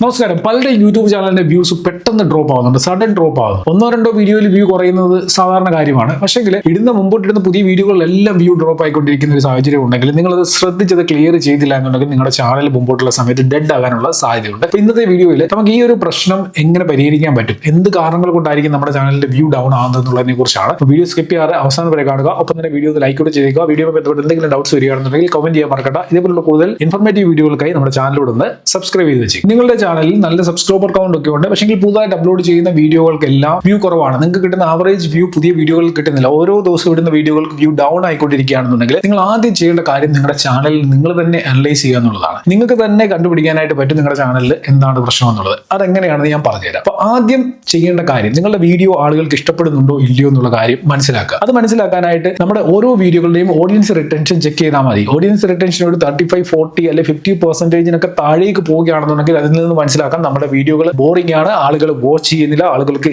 നമസ്കാരം. പലരുടെ യൂട്യൂബ് ചാനലിന്റെ വ്യൂസ് പെട്ടെന്ന് ഡ്രോപ്പ് ആവുന്നുണ്ട്, സഡൻ ഡ്രോപ്പ് ആവുന്നു. ഒന്നോ രണ്ടോ വീഡിയോയിൽ വ്യൂ കുറയുന്നത് സാധാരണ കാര്യമാണ്. പക്ഷേങ്കിൽ മുമ്പോട്ടിടുന്ന പുതിയ വീഡിയോകളിലെല്ലാം വ്യൂ ഡ്രോപ്പ് ആയിക്കൊണ്ടിരിക്കുന്ന ഒരു സാഹചര്യം ഉണ്ടെങ്കിൽ നിങ്ങളത് ശ്രദ്ധിച്ചത് ക്ലിയർ ചെയ്തില്ല എന്നുണ്ടെങ്കിൽ നിങ്ങളുടെ ചാനൽ മുമ്പോട്ടുള്ള സമയത്ത് ഡെഡ് ആകാനുള്ള സാധ്യതയുണ്ട്. അപ്പോൾ ഇന്നത്തെ വീഡിയോയിൽ നമുക്ക് ഈ ഒരു പ്രശ്നം എങ്ങനെ പരിഹരിക്കാൻ പറ്റും, എന്ത് കാരണങ്ങൾ കൊണ്ടായിരിക്കും നമ്മുടെ ചാനലിന്റെ വ്യൂ ഡൗൺ ആകുന്നതെന്നുള്ളതിനെ കുറിച്ചാണ്. വീഡിയോ സ്കിപ്പ് ചെയ്യാറ് അവസാനം വരെ കാണുക. ഒപ്പം തന്നെ വീഡിയോ ലൈക്ക് കൂടെ ചെയ്തേക്കുക. വീഡിയോ ബന്ധപ്പെട്ട് എന്തെങ്കിലും ഡൗട്ട്സ് വരികയാണെന്നുണ്ടെങ്കിൽ കമന്റ് ചെയ്യാൻ മറക്കണ്ട. ഇതേപോലുള്ള കൂടുതൽ ഇൻഫോർമേറ്റീവ് വീഡിയോകൾക്കായി നമ്മുടെ ചാനലിലൂടെ ഒന്ന് സബ്സ്ക്രൈബ് ചെയ്ത് വെച്ച് നിങ്ങളുടെ ചാനലിൽ നല്ല സബ്സ്ക്രൈബർ കൗണ്ട് ഒക്കെ ഉണ്ട്. പക്ഷേ പുതുതായിട്ട് അപ്ലോഡ് ചെയ്യുന്ന വീഡിയോകൾക്കെല്ലാം വ്യൂ കുറവാണ്. നിങ്ങൾക്ക് കിട്ടുന്ന ആവറേജ് വ്യൂ പുതിയ വീഡിയോകൾ കിട്ടുന്നില്ല. ഓരോ ദിവസവും ഇടുന്ന വീഡിയോകൾക്ക് വ്യൂ ഡൗൺ ആയിക്കൊണ്ടിരിക്കുകയാണെന്നുണ്ടെങ്കിൽ നിങ്ങൾ ആദ്യം ചെയ്യേണ്ട കാര്യം നിങ്ങളുടെ ചാനലിൽ നിങ്ങൾ തന്നെ അനലൈസ് ചെയ്യുക എന്നുള്ളതാണ്. നിങ്ങൾക്ക് തന്നെ കണ്ടുപിടിക്കാനായിട്ട് പറ്റും നിങ്ങളുടെ ചാനലിൽ എന്താണ് പ്രശ്നം എന്നുള്ളത്. അതെങ്ങനെയാണെന്ന് ഞാൻ പറഞ്ഞുതരാം. അപ്പോൾ ആദ്യം ചെയ്യേണ്ട കാര്യം നിങ്ങളുടെ വീഡിയോ ആളുകൾക്ക് ഇഷ്ടപ്പെടുന്നുണ്ടോ ഇല്ലയോ എന്നുള്ള കാര്യം മനസ്സിലാക്കുക. അത് മനസ്സിലാക്കാനായിട്ട് നമ്മുടെ ഓരോ വീഡിയോകളുടെയും ഓഡിയൻസ് റിട്ടൻഷൻ ചെക്ക് ചെയ്താൽ മതി. ഓഡിയൻസ് റിട്ടൻഷൻ ഒരു 35, 40 അല്ലെങ്കിൽ 50% താഴേക്ക് പോവുകയാണെന്നുണ്ടെങ്കിൽ അതിൽ നിന്ന് മനസ്സിലാക്കാൻ നമ്മുടെ വീഡിയോകൾ ബോറിംഗ് ആണ്, ആളുകൾ വാച്ച് ചെയ്യുന്നില്ല, ആളുകൾക്ക്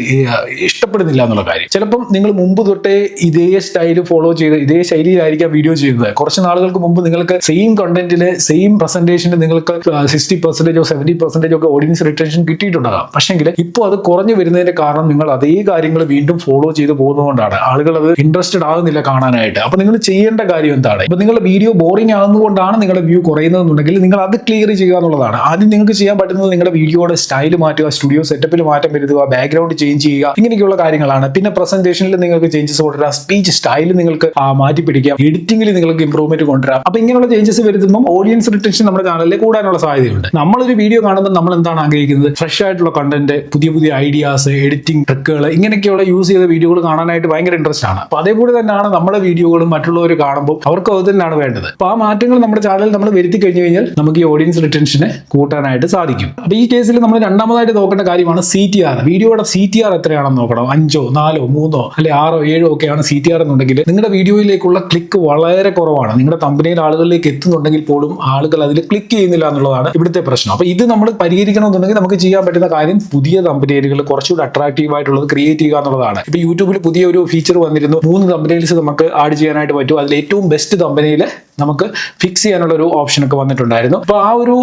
ഇഷ്ടപ്പെടുന്നില്ല എന്നുള്ള കാര്യം. ചിലപ്പം നിങ്ങൾ മുമ്പ് തൊട്ടേ ഇതേ സ്റ്റൈൽ ഫോളോ ചെയ്ത് ഇതേ ശൈലിയിലായിരിക്കാം വീഡിയോ ചെയ്യുന്നത്. കുറച്ച് നാളുകൾക്ക് മുമ്പ് നിങ്ങൾക്ക് സെയിം കണ്ടന്റിന് സെയിം പ്രസന്റേഷന് നിങ്ങൾക്ക് 60% 70% ഒക്കെ ഓഡിയൻസ് റിട്ടൻഷൻ കിട്ടിയിട്ടുണ്ടാകാം. പക്ഷെങ്കിൽ ഇപ്പോൾ അത് കുറഞ്ഞു വരുന്നതിന്റെ കാരണം നിങ്ങൾ അതേ കാര്യങ്ങൾ വീണ്ടും ഫോളോ ചെയ്ത് പോകുന്നതുകൊണ്ടാണ്. ആളുകൾ അത് ഇൻട്രസ്റ്റഡ് ആകുന്നില്ല കാണാനായിട്ട്. അപ്പൊ നിങ്ങൾ ചെയ്യേണ്ട കാര്യം എന്താണ്? ഇപ്പൊ നിങ്ങളുടെ വീഡിയോ ബോറിംഗ് ആകുന്നതുകൊണ്ടാണ് നിങ്ങളുടെ വ്യൂ കുറയുന്നതെന്നുണ്ടെങ്കിൽ നിങ്ങൾ അത് ക്ലിയർ ചെയ്യുക എന്നുള്ളതാണ്. ആദ്യം നിങ്ങൾക്ക് ചെയ്യാൻ പറ്റുന്നത് നിങ്ങളുടെ വീഡിയോയുടെ സ്റ്റൈൽ മാറ്റുക, സ്റ്റുഡിയോ സെറ്റപ്പിൽ മാറ്റം വരുത്തുക, ബാക്ക്ഗ്രൗണ്ട് ചേഞ്ച് ചെയ്യുക, ഇങ്ങനെയൊക്കെയുള്ള കാര്യങ്ങളാണ്. പിന്നെ പ്രസന്റേഷനിൽ നിങ്ങൾക്ക് ചേഞ്ചസ് കൊണ്ടുവരാം, സ്പീച്ച് സ്റ്റൈൽ നിങ്ങൾക്ക് മാറ്റി പിടിക്കാം, എഡിറ്റിംഗിൽ നിങ്ങൾക്ക് ഇംപ്രൂവ്മെന്റ് കൊണ്ടുവരാം. അപ്പൊ ഇങ്ങനെയുള്ള ചേഞ്ചസ് വരുത്തുമ്പോൾ ഓഡിയൻസ് റിട്ടൻഷൻ നമ്മുടെ ചാനലിൽ കൂടാനുള്ള സാധ്യതയുണ്ട്. നമ്മളൊരു വീഡിയോ കാണുമ്പോൾ നമ്മൾ എന്താണ് ആഗ്രഹിക്കുന്നത്? ഫ്രഷ് ആയിട്ടുള്ള കണ്ടന്റ്, പുതിയ പുതിയ ഐഡിയാസ്, എഡിറ്റിംഗ് ട്രിക്കുകൾ, ഇങ്ങനെയൊക്കെയുള്ള യൂസ് ചെയ്ത വീഡിയോകൾ കാണാനായിട്ട് ഭയങ്കര ഇൻട്രസ്റ്റ് ആണ്. അപ്പൊ അതേപോലെ തന്നെയാണ് നമ്മുടെ വീഡിയോകളും മറ്റുള്ളവർ കാണുമ്പോൾ അവർക്ക് അത് തന്നെയാണ് വേണ്ടത്. അപ്പൊ ആ മാറ്റങ്ങൾ നമ്മുടെ ചാനലിൽ നമ്മൾ വരുത്തി കഴിഞ്ഞു കഴിഞ്ഞാൽ നമുക്ക് ഈ ഓഡിയൻസ് റിട്ടൻഷനെ കൂട്ടാനായിട്ട് സാധിക്കും. അപ്പൊ ഈ കേസിൽ നമ്മൾ രണ്ടാമതായിട്ട് നോക്കേണ്ട കാര്യമാണ് CTR. വീഡിയോയുടെ CTR എത്രയാണെന്ന് നോക്കണം. 5, 4, 3 അല്ലെ 6, 7 ഒക്കെയാണ് CTR എന്നുണ്ടെങ്കിൽ നിങ്ങളുടെ വീഡിയോയിലേക്കുള്ള ക്ലിക്ക് വളരെ കുറവാണ്. നിങ്ങളുടെ തമ്പനയിൽ ആളുകളിലേക്ക് എത്തുന്നുണ്ടെങ്കിൽ പോലും ആളുകൾ അതിൽ ക്ലിക്ക് ചെയ്യുന്നില്ല എന്നുള്ളതാണ് ഇവിടുത്തെ പ്രശ്നം. അപ്പൊ ഇത് നമ്മൾ പരിഹരിക്കണമെന്നുണ്ടെങ്കിൽ നമുക്ക് ചെയ്യാൻ പറ്റുന്ന കാര്യം പുതിയ തമ്പനയിലുകൾ കുറച്ചുകൂടി അട്രാക്റ്റീവ് ആയിട്ടുള്ളത് ക്രിയേറ്റ് ചെയ്യുക എന്നുള്ളതാണ്. ഇപ്പൊ യൂട്യൂബിൽ പുതിയ ഒരു ഫീച്ചർ വന്നിരുന്നു. 3 തമ്പനയിൽസ് നമുക്ക് ആഡ് ചെയ്യാനായിട്ട് പറ്റും. അതിൽ ഏറ്റവും ബെസ്റ്റ് തമ്പനയിൽ നമുക്ക് ഫിക്സ് ചെയ്യാനുള്ള ഒരു ഓപ്ഷൻ ഒക്കെ വന്നിട്ടുണ്ടായിരുന്നു. അപ്പൊ ആ ഒരു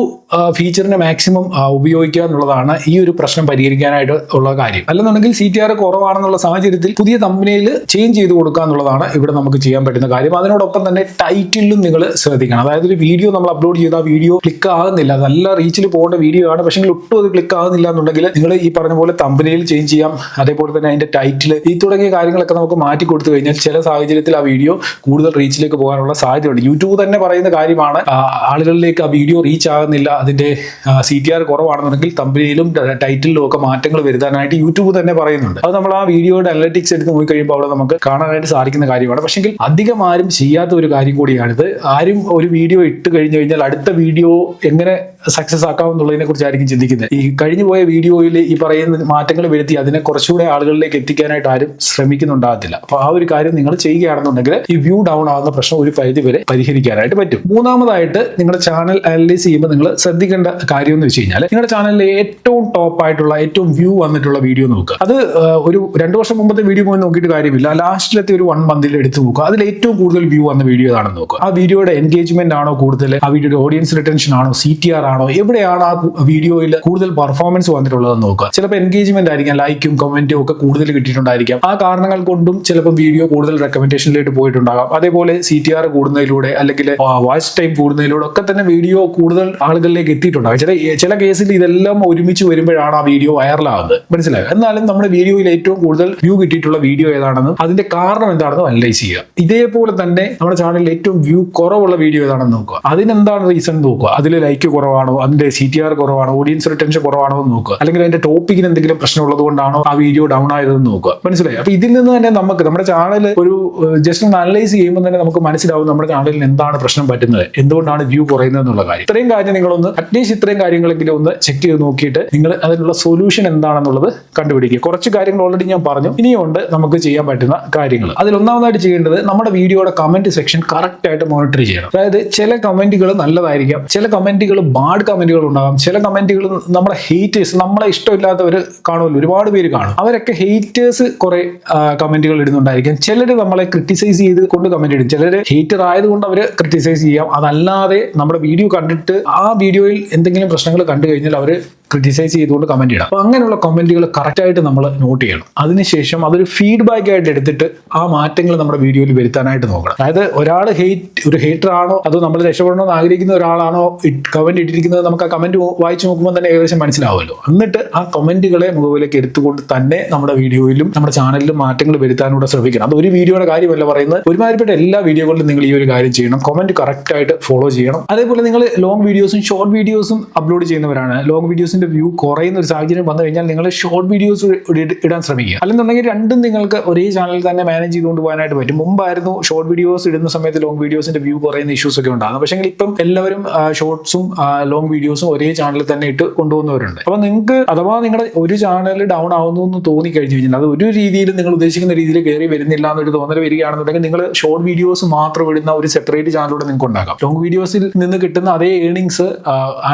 ഫീച്ചറിനെ മാക്സിമം ഉപയോഗിക്കുക എന്നുള്ളതാണ് ഈ ഒരു പ്രശ്നം പരിഹരിക്കാനായിട്ട് ഉള്ള കാര്യം. അല്ലെന്നുണ്ടെങ്കിൽ CTR കുറവാണെന്നുള്ള സാഹചര്യത്തിൽ പുതിയ തമ്പനയിൽ ചേഞ്ച് ചെയ്ത് കൊടുക്കുക എന്നുള്ളതാണ് ഇവിടെ നമുക്ക് ചെയ്യാൻ പറ്റുന്ന കാര്യം. അതിനോടൊപ്പം തന്നെ ടൈറ്റിലും നിങ്ങൾ ശ്രദ്ധിക്കണം. അതായത് ഒരു വീഡിയോ നമ്മൾ അപ്ലോഡ് ചെയ്ത ആ വീഡിയോ ക്ലിക്ക് ആകുന്നില്ല, നല്ല റീച്ചിൽ പോകേണ്ട വീഡിയോ ആണ്, പക്ഷേ ഒട്ടും അത് ക്ലിക്ക് ആകുന്നില്ല എന്നുണ്ടെങ്കിൽ നിങ്ങൾ ഈ പറഞ്ഞ പോലെ തമ്പനയിൽ ചേഞ്ച് ചെയ്യാം. അതേപോലെ തന്നെ അതിന്റെ ടൈറ്റിൽ ഈ തുടങ്ങിയ കാര്യങ്ങളൊക്കെ നമുക്ക് മാറ്റി കൊടുത്തു കഴിഞ്ഞാൽ ചില സാഹചര്യത്തിൽ ആ വീഡിയോ കൂടുതൽ റീച്ചിലേക്ക് പോകാനുള്ള സാധ്യതയുണ്ട്. യൂട്യൂബ് തന്നെ പറയുന്ന കാര്യമാണ്, ആളുകളിലേക്ക് ആ വീഡിയോ റീച്ച് ആകുന്നില്ല, അതിന്റെ CTR കുറവാണെന്നുണ്ടെങ്കിൽ തമ്പനയിലും ടൈറ്റിലും ഒക്കെ മാറ്റങ്ങൾ വരുത്താനായിട്ട് യൂട്യൂബ് തന്നെ പറയുന്നുണ്ട്. അത് നമ്മൾ ആ വീഡിയോയുടെ അനലിറ്റിക്സ് എടുത്ത് നോക്കി കഴിയുമ്പോൾ അവിടെ നമുക്ക് കാണാനായിട്ട് സാധിക്കുന്ന കാര്യമാണ്. പക്ഷേ അധികം ആരും ചെയ്യാത്ത ഒരു കാര്യം കൂടിയാണിത്. ആരും ഒരു വീഡിയോ ഇട്ട് കഴിഞ്ഞു കഴിഞ്ഞാൽ അടുത്ത വീഡിയോ എങ്ങനെ സക്സസ് ആക്കാമെന്നുള്ളതിനെ കുറിച്ചായിരിക്കും ചിന്തിക്കുന്നത്. ഈ കഴിഞ്ഞു പോയ വീഡിയോയിൽ ഈ പറയുന്ന മാറ്റങ്ങൾ വരുത്തി അതിനെ കുറച്ചുകൂടെ ആളുകളിലേക്ക് എത്തിക്കാനായിട്ട് ആരും ശ്രമിക്കുന്നുണ്ടാകത്തില്ല. അപ്പൊ ആ ഒരു കാര്യം നിങ്ങൾ ചെയ്യുകയാണെന്നുണ്ടെങ്കിൽ ഈ വ്യൂ ഡൗൺ ആകുന്ന പ്രശ്നം ഒരു പരിധി വരെ പരിഹരിക്കാനായിട്ട് പറ്റും. മൂന്നാമതായിട്ട് നിങ്ങളുടെ ചാനൽ അനലൈസ് ചെയ്യുമ്പോൾ നിങ്ങൾ ശ്രദ്ധിക്കേണ്ട കാര്യം എന്ന് വെച്ച് കഴിഞ്ഞാൽ നിങ്ങളുടെ ചാനലിലെ ഏറ്റവും ടോപ്പ് ആയിട്ടുള്ള ഏറ്റവും വ്യൂ വന്നിട്ടുള്ള വീഡിയോ നോക്കുക. അത് ഒരു 2 വർഷം മുമ്പത്തെ വീഡിയോ പോയി നോക്കിയിട്ട് കാര്യമില്ല. ലാസ്റ്റിലത്തെ ഒരു 1 മന്തിൽ എടുത്ത് നോക്കുക. അതിൽ ഏറ്റവും കൂടുതൽ വ്യൂ വന്ന വീഡിയോ ഏതാണെന്ന് നോക്കുക. ആ വീഡിയോയുടെ എൻഗേജ്മെന്റ് ആണോ കൂടുതൽ, ആ വീഡിയോയുടെ ഓഡിയൻസ് റിട്ടൻഷൻ ആണോ, CTR ആണോ, എവിടെയാണ് ആ വീഡിയോയിൽ കൂടുതൽ പെർഫോമൻസ് വന്നിട്ടുള്ളതെന്ന് നോക്കുക. ചിലപ്പോൾ എൻഗേജ്മെന്റ് ആയിരിക്കാം, ലൈക്കും കമന്റും ഒക്കെ കൂടുതൽ കിട്ടിയിട്ടുണ്ടായിരിക്കാം. ആ കാരണങ്ങൾ കൊണ്ടും ചിലപ്പോൾ വീഡിയോ കൂടുതൽ റെക്കമെൻഡേഷനിലേക്ക് പോയിട്ടുണ്ടാകാം. അതേപോലെ CTR കൂടുന്നതിലൂടെ അല്ലെങ്കിൽ വാച്ച് ടൈം കൂടുന്നതിലൂടെ ഒക്കെ തന്നെ വീഡിയോ കൂടുതൽ ആളുകളിലേക്ക് എത്തിയിട്ടുണ്ടാകും. ചില കേസിൽ ഇതെല്ലാം ഒരുമിച്ച് വരുമ്പോഴാണ് ആ വീഡിയോ വൈറലാകുന്നത്. മനസ്സിലായോ? എന്നാലും നമ്മുടെ വീഡിയോയിൽ ഏറ്റവും കൂടുതൽ വ്യൂ കിട്ടിയിട്ടുള്ള വീഡിയോ ഏതാണെന്നും അതിന്റെ കാരണം എന്താണെന്നും അനലൈസ് ചെയ്യുക. ഇതേപോലെ തന്നെ നമ്മുടെ ചാനലിൽ ഏറ്റവും വ്യൂ കുറവുള്ള വീഡിയോ ഏതാണെന്ന് നോക്കുക. അതിനെന്താണ് റീസൺ നോക്കുക. അതിൽ ലൈക്ക് കുറവാണോ, അതിന്റെ CTR കുറവാണോ, ഓഡിയൻസ് റിട്ടൻഷൻ കുറവാണോ എന്ന് നോക്കുക. അല്ലെങ്കിൽ അതിന്റെ ടോപ്പിക്കിന് എന്തെങ്കിലും പ്രശ്നമുള്ളത് കൊണ്ടാണോ ആ വീഡിയോ ഡൗൺ ആയതെന്ന് നോക്കുക. മനസ്സിലായി? അപ്പൊ ഇതിൽ നിന്ന് തന്നെ നമുക്ക് നമ്മുടെ ചാനൽ ഒരു ജസ്റ്റ് ഒന്ന് അനലൈസ് ചെയ്യുമ്പോൾ തന്നെ നമുക്ക് മനസ്സിലാവും നമ്മുടെ ചാനലിൽ എന്താണ് പ്രശ്നം പറ്റുന്നത്, എന്തുകൊണ്ടാണ് വ്യൂ കുറയുന്നത് എന്നുള്ള കാര്യം. ഇത്രയും കാര്യം നിങ്ങളൊന്ന് അറ്റ്ലീസ്റ്റ് ഇത്രയും കാര്യങ്ങളെങ്കിലും ഒന്ന് ചെക്ക് ചെയ്ത് നോക്കിയിട്ട് നിങ്ങൾ അതിനുള്ള സൊല്യൂഷൻ എന്താണെന്നുള്ളത് കണ്ടുപിടിക്കുക. കുറച്ച് കാര്യങ്ങൾ ഓൾറെഡി ഞാൻ പറഞ്ഞു, ഇനിയുണ്ട് നമുക്ക് ചെയ്യാൻ പറ്റുന്ന കാര്യങ്ങൾ. അതിൽ ഒന്നാമതായിട്ട് ചെയ്യേണ്ടത് നമ്മുടെ വീഡിയോയുടെ കമന്റ് സെക്ഷൻ കറക്റ്റ് ആയിട്ട് മോണിറ്റർ ചെയ്യണം. അതായത് ചില കമന്റുകൾ നല്ലതായിരിക്കാം, ചില കമന്റുകൾ ബാഡ് കമന്റുകൾ ഉണ്ടാകാം, ചില കമന്റുകൾ നമ്മുടെ ഹേറ്റേഴ്സ്, നമ്മളെ ഇഷ്ടമില്ലാത്തവർ കാണുമല്ലോ, ഒരുപാട് പേര് കാണും. അവരൊക്കെ ഹേറ്റേഴ്സ് കുറെ കമന്റുകൾ ഇടുന്നുണ്ടായിരിക്കും. ചിലർ നമ്മളെ ക്രിട്ടിസൈസ് ചെയ്ത് കൊണ്ട് കമന്റ് ഇടും. ചിലർ ഹേറ്റർ ആയതുകൊണ്ട് അവർ ക്രിട്ടിസൈസ് ചെയ്യാം. അതല്ലാതെ നമ്മുടെ വീഡിയോ കണ്ടിട്ട് ആ വീഡിയോയിൽ എന്തെങ്കിലും പ്രശ്നങ്ങൾ കണ്ടു കഴിഞ്ഞാൽ അവർ ക്രിറ്റിസൈസ് ചെയ്തുകൊണ്ട് കമന്റ് ചെയ്യണം. അപ്പോൾ അങ്ങനെയുള്ള കമന്റുകൾ കറക്റ്റായിട്ട് നമ്മൾ നോട്ട് ചെയ്യണം. അതിനുശേഷം അതൊരു ഫീഡ്ബാക്ക് ആയിട്ട് എടുത്തിട്ട് ആ മാറ്റങ്ങൾ നമ്മുടെ വീഡിയോയിൽ വരുത്താനായിട്ട് നോക്കണം. അതായത് ഒരാൾ ഒരു ഹേറ്റർ ആണോ അതോ നമ്മൾ രക്ഷപ്പെടണമെന്ന് ആഗ്രഹിക്കുന്ന ഒരാളാണോ കമന്റ് ഇട്ടിരിക്കുന്നത്, നമുക്ക് ആ കമന്റ് വായിച്ചു നോക്കുമ്പോൾ തന്നെ ഏകദേശം മനസ്സിലാവുമല്ലോ. എന്നിട്ട് ആ കമന്റുകളെ മുകളിലേക്ക് എടുത്തുകൊണ്ട് തന്നെ നമ്മുടെ വീഡിയോയിലും നമ്മുടെ ചാനലിലും മാറ്റങ്ങൾ വരുത്താനൂടെ ശ്രമിക്കണം. അത് ഒരു വീഡിയോയുടെ കാര്യമല്ല പറയുന്നത്, ഒരുമാതിരിപ്പെട്ട എല്ലാ വീഡിയോകളിലും നിങ്ങൾ ഈ ഒരു കാര്യം ചെയ്യണം. കമന്റ് കറക്റ്റ് ആയിട്ട് ഫോളോ ചെയ്യണം. അതേപോലെ നിങ്ങൾ ലോങ് വീഡിയോസും ഷോർട്ട് വീഡിയോസും അപ്ലോഡ് ചെയ്യുന്നവരാണ്. ലോങ് വീഡിയോസിന്റെ വ്യൂ കുറയുന്ന ഒരു സാഹചര്യം വന്നു കഴിഞ്ഞാൽ നിങ്ങൾ ഷോർട്ട് വീഡിയോസ് ഇടാൻ ശ്രമിക്കുക. അല്ലെന്നുണ്ടെങ്കിൽ രണ്ടും നിങ്ങൾക്ക് ഒരേ ചാനലിൽ തന്നെ മാനേജ് ചെയ്തുകൊണ്ട് പോകാനായിട്ട് പറ്റും. മുമ്പായിരുന്നു ഷോർട്ട് വീഡിയോസ് ഇടുന്ന സമയത്ത് ലോങ് വീഡിയോസിന്റെ വ്യൂ കുറയുന്ന ഇഷ്യൂസ് ഒക്കെ ഉണ്ടാകുന്നത്. പക്ഷേ ഇപ്പം എല്ലാവരും ഷോർട്സും ലോങ് വീഡിയോസും ഒരേ ചാനലിൽ തന്നെ ഇട്ട് കൊണ്ടുപോകുന്നവരുണ്ട്. അപ്പോൾ നിങ്ങൾക്ക് അഥവാ നിങ്ങളുടെ ഒരു ചാനൽ ഡൗൺ ആവുന്നു എന്ന് തോന്നി കഴിഞ്ഞു കഴിഞ്ഞാൽ, അത് ഒരു രീതിയിലും നിങ്ങൾ ഉദ്ദേശിക്കുന്ന രീതിയിൽ കയറി വരുന്നില്ല എന്നൊരു തോന്നൽ വരികയാണെന്നുണ്ടെങ്കിൽ നിങ്ങൾ ഷോർട്ട് വീഡിയോസ് മാത്രം ഇടുന്ന ഒരു സെപ്പറേറ്റ് ചാനലിലൂടെ നിങ്ങൾക്ക് ഉണ്ടാക്കാം. ലോങ് വീഡിയോസിൽ നിന്ന് കിട്ടുന്ന അതേ ഏർണിങ്സ്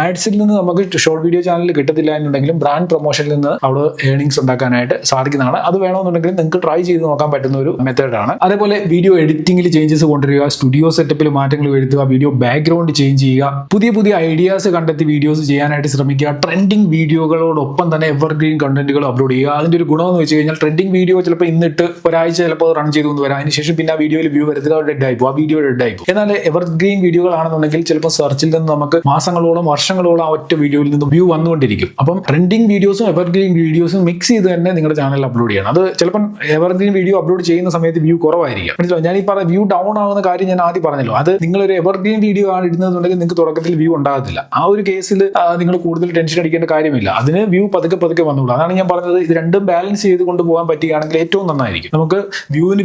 ആഡ്സിൽ നിന്ന് നമുക്ക് ഷോർട്ട് വീഡിയോ ചാനലിൽ കിട്ടത്തില്ല എന്നുണ്ടെങ്കിലും ബ്രാൻഡ് പ്രൊമോഷനിൽ നിന്ന് അവിടെ ഏർണിങ്സ് ഉണ്ടാക്കാനായിട്ട് സാധിക്കുന്നതാണ്. അത് വേണമെന്നുണ്ടെങ്കിൽ നിങ്ങൾക്ക് ട്രൈ ചെയ്ത് നോക്കാൻ പറ്റുന്ന ഒരു മെത്തേഡാണ്. അതേപോലെ വീഡിയോ എഡിറ്റിംഗിൽ ചേഞ്ചസ് കൊണ്ടുവരിക, സ്റ്റുഡിയോ സെറ്റപ്പിൽ മാറ്റങ്ങൾ വരുത്തുക, വീഡിയോ ബാക്ക്ഗ്രൗണ്ട് ചേഞ്ച് ചെയ്യുക, പുതിയ പുതിയ ഐഡിയാസ് കണ്ടെത്തി വീഡിയോസ് ചെയ്യാനായിട്ട് ശ്രമിക്കുക. ട്രെൻഡിങ് വീഡിയോകളോടൊപ്പം തന്നെ എവർഗ്രീൻ കണ്ടന്റുകൾ അപ്ലോഡ് ചെയ്യുക. അതിന്റെ ഒരു ഗുണമെന്ന് വെച്ച് കഴിഞ്ഞാൽ ട്രെൻഡിങ് വീഡിയോ ചിലപ്പോൾ ഇന്നിട്ട് ഒരാഴ്ച ചിലപ്പോൾ റൺ ചെയ്തു കൊണ്ട് വരാം. അതിനുശേഷം പിന്നെ ആ വീഡിയോയിൽ വ്യൂ വരുത്തുക, ഡെഡ് ആയിപ്പോ ആ വീഡിയോ ഡെഡ് ആയിപ്പോ. എന്നാൽ എവർഗ്രീൻ വീഡിയോകളാണെന്നുണ്ടെങ്കിൽ ചിലപ്പോൾ സെർച്ചിൽ നിന്ന് നമുക്ക് മാസങ്ങളോളം വർഷങ്ങളോളം ആ ഒറ്റ വീഡിയോയിൽ നിന്ന് വ്യൂ വന്നുകൊണ്ടിരിക്കും. അപ്പം ട്രെൻഡിങ് വീഡിയോസും എവർഗ്രീൻ വീഡിയോസും മിക്സ് ചെയ്ത് തന്നെ നിങ്ങളുടെ ചാനലിൽ അപ്ലോഡ് ചെയ്യണം. അത് ചിലപ്പം എവർഗ്രീൻ വീഡിയോ അപ്ലോഡ് ചെയ്യുന്ന സമയത്ത് വ്യൂ കുറവായിരിക്കും. മനസ്സിലാവും? ഞാൻ ഈ പറഞ്ഞ വ്യൂ ഡൗൺ ആവുന്ന കാര്യം ഞാൻ ആദ്യം പറഞ്ഞല്ലോ. അത് നിങ്ങളൊരു എവർഗ്രീൻ വീഡിയോ ആണ് ഇടുന്നതെന്നുണ്ടെങ്കിൽ നിങ്ങൾക്ക് തുടക്കത്തിൽ വ്യൂ ഉണ്ടാകത്തില്ല. ആ ഒരു കേസിൽ നിങ്ങൾ കൂടുതൽ ടെൻഷൻ അടിക്കേണ്ട കാര്യമില്ല. അതിന് വ്യൂ പതുക്കെ പതുക്കെ വന്നുള്ളൂ. അതാണ് ഞാൻ പറഞ്ഞത്, ഇത് രണ്ടും ബാലൻസ് ചെയ്ത് കൊണ്ടുപോകാൻ പറ്റുകയാണെങ്കിൽ ഏറ്റവും നന്നായിരിക്കും. നമുക്ക്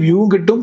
വ്യൂവും കിട്ടും,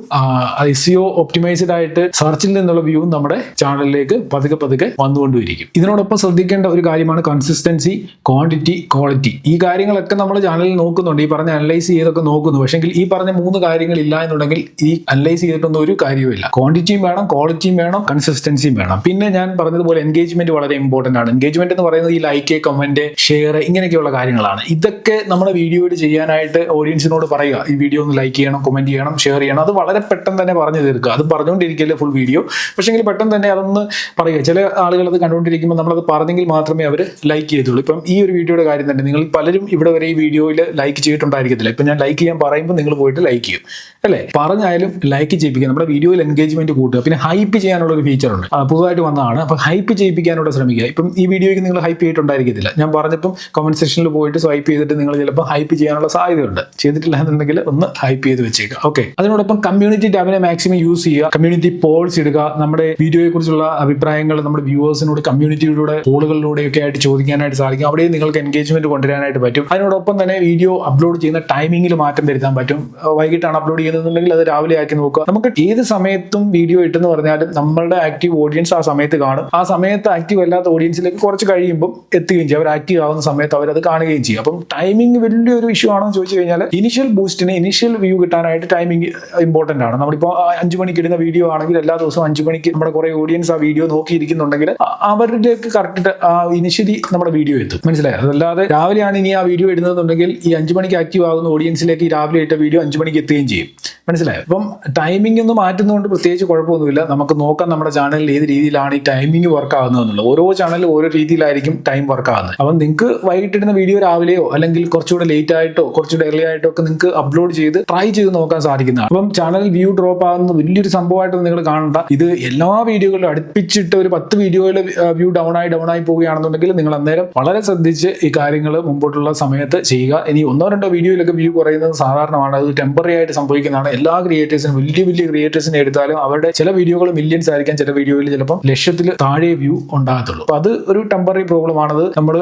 SEO ഒപ്റ്റിമൈസ്ഡ് ആയിട്ട് സെർച്ചിൽ നിന്നുള്ള വ്യൂവും നമ്മുടെ ചാനലിലേക്ക് പതുക്കെ പതുക്കെ വന്നുകൊണ്ടിരിക്കും. ഇതിനോടൊപ്പം ശ്രദ്ധിക്കേണ്ട ഒരു കാര്യമാണ് കൺസിസ്റ്റൻസി, ക്വാണ്ടിറ്റി, ക്വാളിറ്റി. ഈ കാര്യങ്ങളൊക്കെ നമ്മൾ ചാനലിൽ നോക്കുന്നുണ്ട്, ഈ പറഞ്ഞ അനലൈസ് ചെയ്തൊക്കെ നോക്കുന്നു. പക്ഷേ ഈ പറഞ്ഞ 3 കാര്യങ്ങൾ ഇല്ല എന്നുണ്ടെങ്കിൽ ഈ അനലൈസ് ചെയ്തിട്ടൊന്നും ഒരു കാര്യവുമില്ല. ക്വാണ്ടിറ്റിയും വേണം, ക്വാളിറ്റിയും വേണം, കൺസിസ്റ്റൻസിയും വേണം. പിന്നെ ഞാൻ പറഞ്ഞതുപോലെ എൻഗേജ്മെന്റ് വളരെ ഇമ്പോർട്ടന്റ് ആണ്. എൻഗേജ്മെന്റ് എന്ന് പറയുന്നത് ഈ ലൈക്ക്, കമന്റ്, ഷെയർ ഇങ്ങനെയൊക്കെയുള്ള കാര്യങ്ങളാണ്. ഇതൊക്കെ നമ്മുടെ വീഡിയോയിൽ ചെയ്യാനായിട്ട് ഓഡിയൻസിനോട് പറയുക, ഈ വീഡിയോ ഒന്ന് ലൈക്ക് ചെയ്യണം, കമന്റ് ചെയ്യണം, ഷെയർ ചെയ്യണം. അത് വളരെ പെട്ടെന്ന് തന്നെ പറഞ്ഞു തീർക്കുക. അത് പറഞ്ഞുകൊണ്ടിരിക്കില്ല ഫുൾ വീഡിയോ, പക്ഷേ പെട്ടെന്ന് തന്നെ അതൊന്ന് പറയുക. ചില ആളുകൾ അത് കണ്ടുകൊണ്ടിരിക്കുമ്പോൾ നമ്മളത് പറഞ്ഞെങ്കിൽ മാത്രമേ അവർ ലൈക്ക് ചെയ്തുള്ളൂ. ഇപ്പം ഈ ഒരു വീഡിയോയുടെ കാര്യം തന്നെ നിങ്ങൾ പലരും ഇവിടെ വരെ ഈ വീഡിയോയിൽ ലൈക്ക് ചെയ്തിട്ടുണ്ടായിരിക്കത്തില്ല. ഇപ്പം ഞാൻ ലൈക്ക് ചെയ്യാൻ പറയുമ്പോൾ നിങ്ങൾ പോയിട്ട് ലൈക്ക് ചെയ്യും അല്ലേ? പറഞ്ഞാലും ലൈക്ക് ചെയ്യിപ്പിക്കുക, നമ്മുടെ വീഡിയോയിൽ എൻഗേജ്മെന്റ് കൂട്ടുക. പിന്നെ ഹൈപ്പ് ചെയ്യാനുള്ള ഒരു ഫീച്ചർ ഉണ്ട്, പുതുതായിട്ട് വന്നതാണ്. അപ്പം ഹൈപ്പ് ചെയ്യിപ്പിക്കാനോട് ശ്രമിക്കുക. ഇപ്പം ഈ വീഡിയോയ്ക്ക് നിങ്ങൾ ഹൈപ്പ് ചെയ്തിട്ടുണ്ടായിരിക്കത്തില്ല. ഞാൻ പറഞ്ഞപ്പം കമന്റ് സെക്ഷനിൽ പോയിട്ട് സ്വൈപ്പ് ചെയ്തിട്ട് നിങ്ങൾ ചിലപ്പോൾ ഹൈപ്പ് ചെയ്യാനുള്ള സാധ്യതയുണ്ട്. ചെയ്തിട്ടില്ല എന്നുണ്ടെങ്കിൽ ഒന്ന് ഹൈപ്പ് ചെയ്ത് വെച്ചേക്കുക. ഓക്കെ. അതിനോടൊപ്പം കമ്മ്യൂണിറ്റി ടാബിനെ മാക്സിമം യൂസ് ചെയ്യുക. കമ്മ്യൂണിറ്റി പോൾസ് ഇടുക. നമ്മുടെ വീഡിയോയെ കുറിച്ചുള്ള അഭിപ്രായങ്ങൾ നമ്മുടെ വ്യൂവേഴ്സിനോട് കമ്മ്യൂണിറ്റിയിലൂടെ പോളുകളിലൂടെയൊക്കെ ആയിട്ട് ചോദിക്കാനായിട്ട് സാധിക്കും. അവിടെ നിങ്ങൾക്ക് എൻഗേജ്മെന്റ് കൊണ്ടുവരാനായിട്ട് പറ്റും. അതിനോടൊപ്പം തന്നെ വീഡിയോ അപ്ലോഡ് ചെയ്യുന്ന ടൈമിംഗിൽ മാറ്റം വരുത്താൻ പറ്റും. വൈകിട്ടാണ് അപ്ലോഡ് ചെയ്യുന്നതെന്നുണ്ടെങ്കിൽ അത് രാവിലെ ആക്കി നോക്കുക. നമുക്ക് ഏത് സമയത്തും വീഡിയോ ഇട്ടെന്ന് പറഞ്ഞാലും നമ്മളുടെ ആക്റ്റീവ് ഓഡിയൻസ് ആ സമയത്ത് കാണും. ആ സമയത്ത് ആക്റ്റീവ് അല്ലാത്ത ഓഡിയൻസിലേക്ക് കുറച്ച് കഴിയുമ്പോൾ എത്തുകയും ചെയ്യും. അവർ ആക്റ്റീവ് ആവുന്ന സമയത്ത് അവരത് കാണുകയും ചെയ്യും. അപ്പം ടൈമിംഗ് വലിയൊരു ഇഷ്യൂ ആണോ എന്ന് ചോദിച്ചു കഴിഞ്ഞാൽ ഇനിഷ്യൽ ബൂസ്റ്റിന്, ഇനിഷ്യൽ വ്യൂ കിട്ടാനായിട്ട് ടൈമിംഗ് ഇമ്പോർട്ടന്റ് ആണ്. നമ്മളിപ്പോൾ 5 മണിക്ക് ഇടുന്ന വീഡിയോ ആണെങ്കിൽ എല്ലാ ദിവസവും 5 മണിക്ക് നമ്മുടെ കുറെ ഓഡിയൻസ് ആ വീഡിയോ നോക്കിയിരിക്കുന്നുണ്ടെങ്കിൽ അവരിലേക്ക് കറക്റ്റ് ഇനിഷ്യലി നമ്മുടെ വീഡിയോ എത്തും. മനസ്സിലായി? അതല്ലാതെ രാവിലെയാണ് ഇനി ആ വീഡിയോ ഇടുന്നതെന്നുണ്ടെങ്കിൽ ഈ 5 മണിക്ക് ആക്റ്റീവ് ആകുന്ന ഓഡിയൻസിലേക്ക് ഈ രാവിലെ ഇട്ട വീഡിയോ 5 മണിക്ക് എത്തുകയും ചെയ്യും. മനസ്സിലായോ? അപ്പം ടൈമിംഗ് ഒന്ന് മാറ്റുന്നതുകൊണ്ട് പ്രത്യേകിച്ച് കുഴപ്പമൊന്നുമില്ല. നമുക്ക് നോക്കാം നമ്മുടെ ചാനലിൽ ഏത് രീതിയിലാണ് ഈ ടൈമിംഗ് വർക്ക് ആകുന്നതെന്നുള്ളത്. ഓരോ ചാനലിലും ഓരോ രീതിയിലായിരിക്കും ടൈം വർക്ക് ആകുന്നത്. അപ്പം നിങ്ങൾക്ക് വൈകിട്ടിടുന്ന വീഡിയോ രാവിലെയോ അല്ലെങ്കിൽ കുറച്ചുകൂടെ ലേറ്റ് ആയിട്ടോ കുറച്ചുകൂടെ എർലി ആയിട്ടോ ഒക്കെ നിങ്ങൾക്ക് അപ്ലോഡ് ചെയ്ത് ട്രൈ ചെയ്ത് നോക്കാൻ സാധിക്കുന്നതാണ്. അപ്പം ചാനൽ വ്യൂ ഡ്രോപ്പ് ആകുന്ന വലിയൊരു സംഭവമായിട്ടൊന്നും നിങ്ങൾ കാണണ്ട. ഇത് എല്ലാ വീഡിയോകളിലും അടുപ്പിച്ചിട്ട് ഒരു 10 വീഡിയോയിൽ വ്യൂ ഡൗൺ ആയി പോവുകയാണെന്നുണ്ടെങ്കിൽ നിങ്ങൾ അന്നേരം വളരെ ശ്രദ്ധിച്ച് ഈ കാര്യങ്ങൾ മുമ്പോട്ടുള്ള സമയത്ത് ചെയ്യുക. ഇനി 1-2 വീഡിയോയിലൊക്കെ വ്യൂ കുറയുന്നത് സാധാരണമാണ്. അത് ടെമ്പററി ആയിട്ട് സംഭവിക്കുന്നതാണ്. എല്ലാ ക്രിയേറ്റേഴ്സിനും, വലിയ ക്രിയേറ്റേഴ്സിനെ എടുത്താലും അവരുടെ ചില വീഡിയോകൾ മില്യൺസ് ആയിരിക്കാം, ചില വീഡിയോയിൽ ചിലപ്പോൾ ലക്ഷത്തിൽ താഴെ വ്യൂ ഉണ്ടാകത്തുള്ളൂ. അപ്പൊ അത് ഒരു ടെമ്പററി പ്രോബ്ലം ആണത്. നമ്മൾ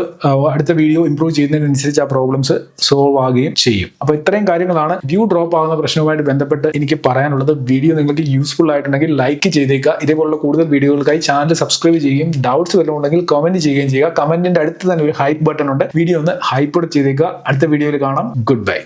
അടുത്ത വീഡിയോ ഇംപ്രൂവ് ചെയ്യുന്നതിനനുസരിച്ച് ആ പ്രോബ്ലംസ് സോൾവ് ആകുകയും ചെയ്യും. അപ്പൊ ഇത്രയും കാര്യങ്ങളാണ് വ്യൂ ഡ്രോപ്പ് ആകുന്ന പ്രശ്നവുമായിട്ട് ബന്ധപ്പെട്ട് എനിക്ക് പറയാനുള്ളത്. വീഡിയോ നിങ്ങൾക്ക് യൂസ്ഫുൾ ആയിട്ടുണ്ടെങ്കിൽ ലൈക്ക് ചെയ്തേക്കുക. ഇതേപോലുള്ള കൂടുതൽ വീഡിയോകൾക്കായി ചാനൽ സബ്സ്ക്രൈബ് ചെയ്യുകയും ഡൗട്ട്സ് വല്ലതും ഉണ്ടെങ്കിൽ കമന്റ് ചെയ്യുകയും ചെയ്യുക. കമന്റിന്റെ അടുത്ത് തന്നെ ഒരു ഹൈപ്പ് ബട്ടൺ ഉണ്ട്. വീഡിയോ ഒന്ന് ഹൈപ്പ് ചെയ്തേക്കുക. അടുത്ത വീഡിയോയിൽ കാണാം. Good bye.